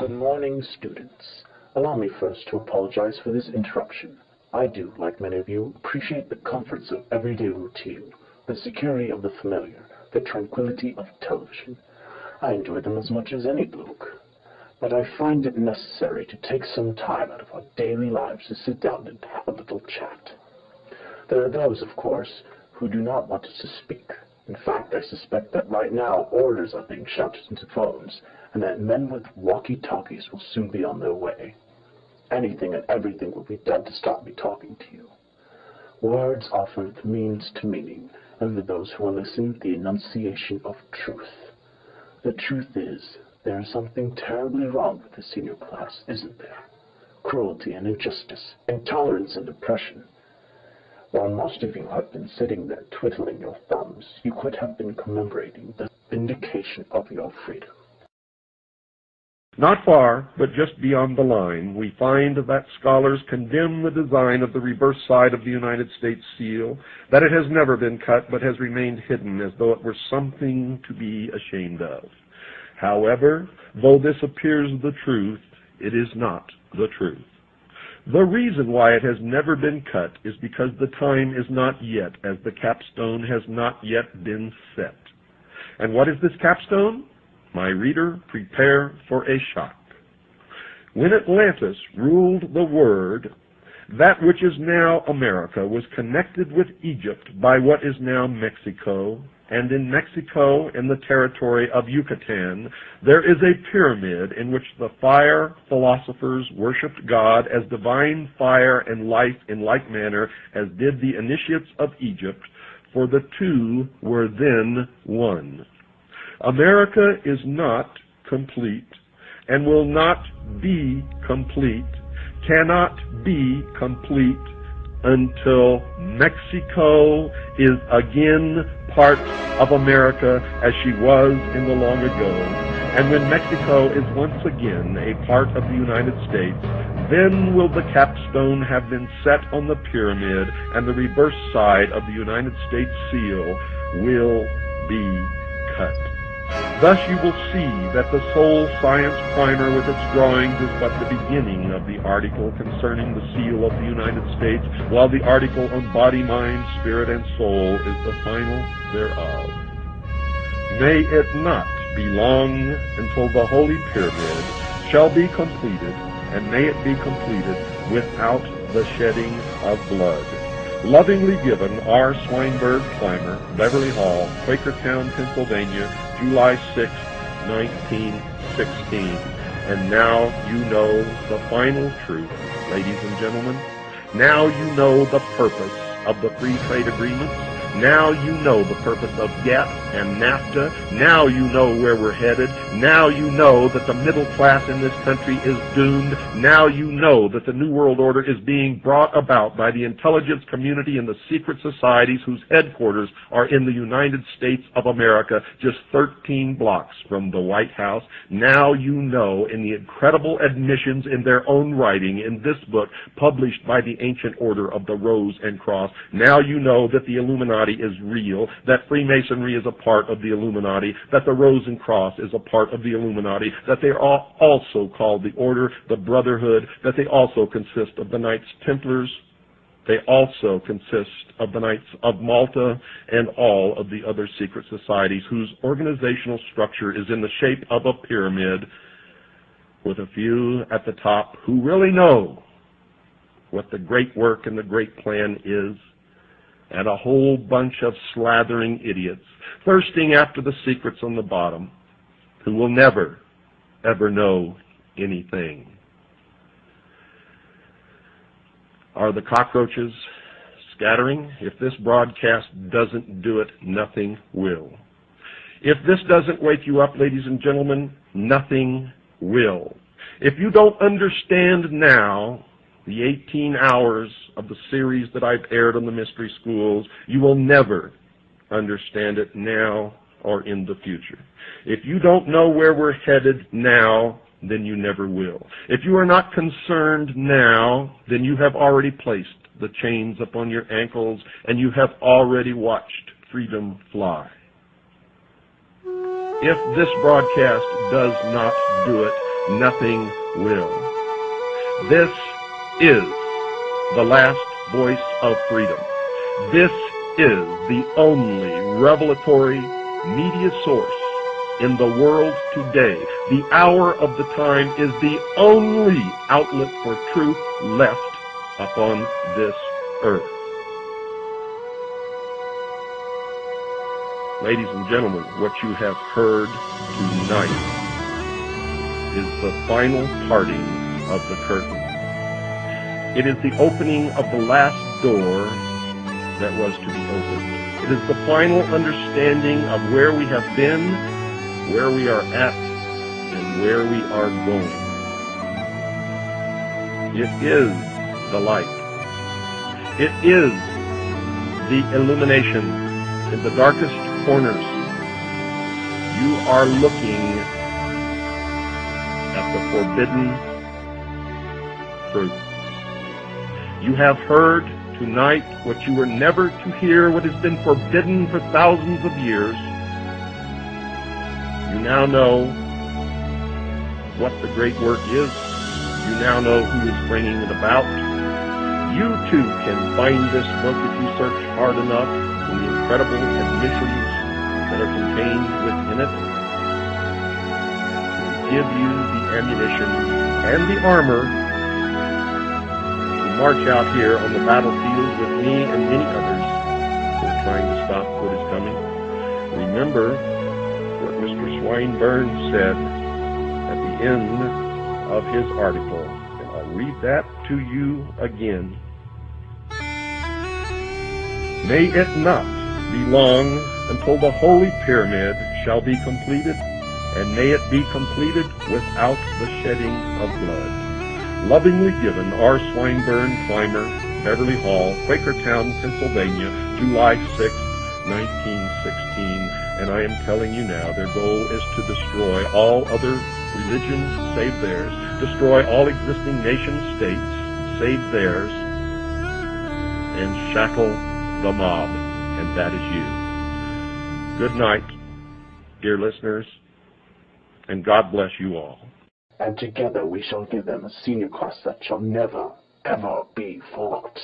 Good morning, students. Allow me first to apologize for this interruption. I do, like many of you, appreciate the comforts of everyday routine, the security of the familiar, the tranquility of television. I enjoy them as much as any bloke. But I find it necessary to take some time out of our daily lives to sit down and have a little chat. There are those, of course, who do not want us to speak. In fact, I suspect that right now orders are being shouted into phones, and that men with walkie-talkies will soon be on their way. Anything and everything will be done to stop me talking to you. Words offer the means to meaning, and for those who will listen, the enunciation of truth. The truth is, there is something terribly wrong with the senior class, isn't there? Cruelty and injustice, intolerance and oppression. While most of you have been sitting there twiddling your thumbs, you could have been commemorating the vindication of your freedom. Not far, but just beyond the line, we find that scholars condemn the design of the reverse side of the United States seal, that it has never been cut but has remained hidden as though it were something to be ashamed of. However, though this appears the truth, it is not the truth. The reason why it has never been cut is because the time is not yet, as the capstone has not yet been set. And what is this capstone? My reader, prepare for a shock. When Atlantis ruled the world, that which is now America was connected with Egypt by what is now Mexico, and in Mexico, in the territory of Yucatan, there is a pyramid in which the fire philosophers worshipped God as divine fire and life in like manner as did the initiates of Egypt, for the two were then one. America is not complete and will not be complete, cannot be complete until Mexico is again part of America as she was in the long ago. And when Mexico is once again a part of the United States, then will the capstone have been set on the pyramid and the reverse side of the United States seal will be cut. Thus you will see that the Soul Science Primer with its drawings is but the beginning of the article concerning the seal of the United States, while the article on body, mind, spirit, and soul is the final thereof. May it not be long until the Holy Pyramid shall be completed, and may it be completed without the shedding of blood. Lovingly given, R. Swinburne Clymer, Beverly Hall, Quakertown, Pennsylvania, July 6, 1916. And now you know the final truth, ladies and gentlemen. Now you know the purpose of the free trade agreements. Now you know the purpose of GATT and NAFTA. Now you know where we're headed. Now you know that the middle class in this country is doomed. Now you know that the New World Order is being brought about by the intelligence community and the secret societies whose headquarters are in the United States of America, just 13 blocks from the White House. Now you know, in the incredible admissions in their own writing in this book published by the Ancient Order of the Rose and Cross, now you know that the Illuminati is real, that Freemasonry is a part of the Illuminati, that the Rose and Cross is a part of the Illuminati, that they are also called the Order, the Brotherhood, that they also consist of the Knights Templars, they also consist of the Knights of Malta, and all of the other secret societies whose organizational structure is in the shape of a pyramid, with a few at the top who really know what the great work and the great plan is, and a whole bunch of slathering idiots thirsting after the secrets on the bottom who will never, ever know anything. Are the cockroaches scattering? If this broadcast doesn't do it, nothing will. If this doesn't wake you up, ladies and gentlemen, nothing will. If you don't understand now the 18 hours of the series that I've aired on the mystery schools, you will never understand it now or in the future. If you don't know where we're headed now, then you never will. If you are not concerned now, then you have already placed the chains upon your ankles and you have already watched freedom fly. If this broadcast does not do it, nothing will. This is the last voice of freedom. This is the only revelatory media source in the world today. The hour of the time is the only outlet for truth left upon this earth. Ladies and gentlemen, what you have heard tonight is the final parting of the curtain. It is the opening of the last door that was to be opened. It is the final understanding of where we have been, where we are at, and where we are going. It is the light. It is the illumination in the darkest corners. You are looking at the forbidden fruit. You have heard tonight what you were never to hear, what has been forbidden for thousands of years. You now know what the great work is. You now know who is bringing it about. You too can find this book if you search hard enough in the incredible admissions that are contained within it. To give you the ammunition and the armor to march out here on the battlefield with me and many others who are trying to stop what is coming. Remember what Mr. Swinburne said at the end of his article, and I'll read that to you again. May it not be long until the Holy Pyramid shall be completed, and may it be completed without the shedding of blood. Lovingly given, R. Swinburne, Clymer, Beverly Hall, Quakertown, Pennsylvania, July 6, 1916. And I am telling you now, their goal is to destroy all other religions save theirs, destroy all existing nation-states save theirs, and shackle the mob, and that is you. Good night, dear listeners, and God bless you all. And together we shall give them a senior class that shall never, ever be fought.